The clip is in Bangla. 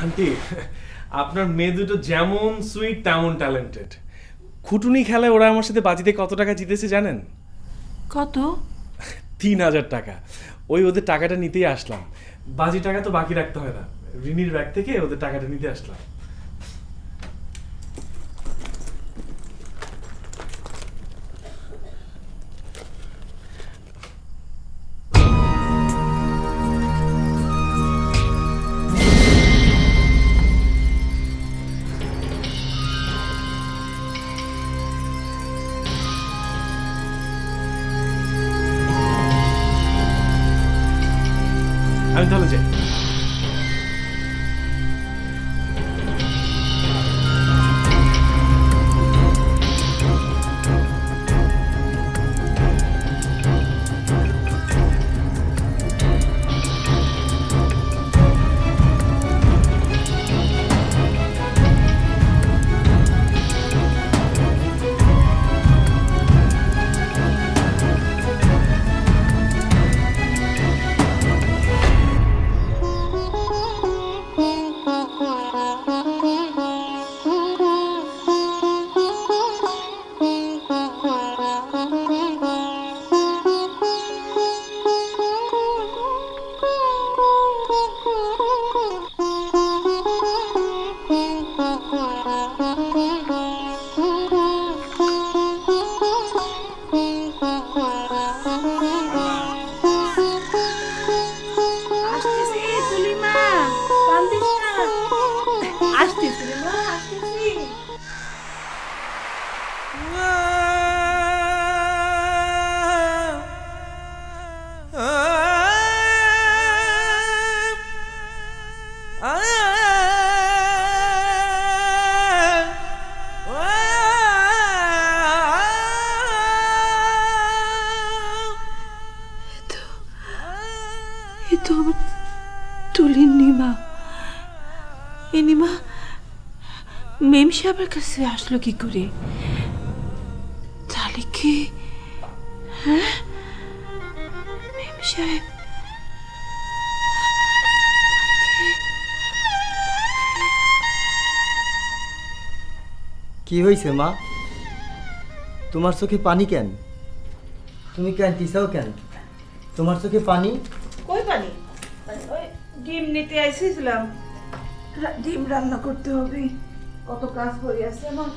আন্টি, আপনার মেয়ে দুটো যেমন সুইট তেমন ট্যালেন্টেড। খুটুনি খেলায় ওরা আমার সাথে বাজিতে কত টাকা জিতেছে জানেন? কত? 3000 টাকা। ওই ওদের টাকাটা নিতেই আসলাম। বাজি টাকা তো বাকি রাখতে হয় না, রিনির ব্যাগ থেকে ওদের টাকাটা নিতে আসলাম। আমি তাহলে যাই। আসতেছি তুলিমা, কান্দিস না। আসতেছি রে মা, আসতেছি। এ তো আমার তুলির নিমা। এ নিমা মেম সাহেবের কাছে আসলো কি করে? তাহলে কি হ্যাঁ মেম সাহেব কি হয়েছে মা? তোমার চোখে পানি কেন? তুমি কেন তিসাও কেন? তোমার চোখে পানি? কই পানি? ওই ডিম নিতে আইছিলাম, ডিম রান্না করতে হবে, কত কাজ পড়ে আছে আমার।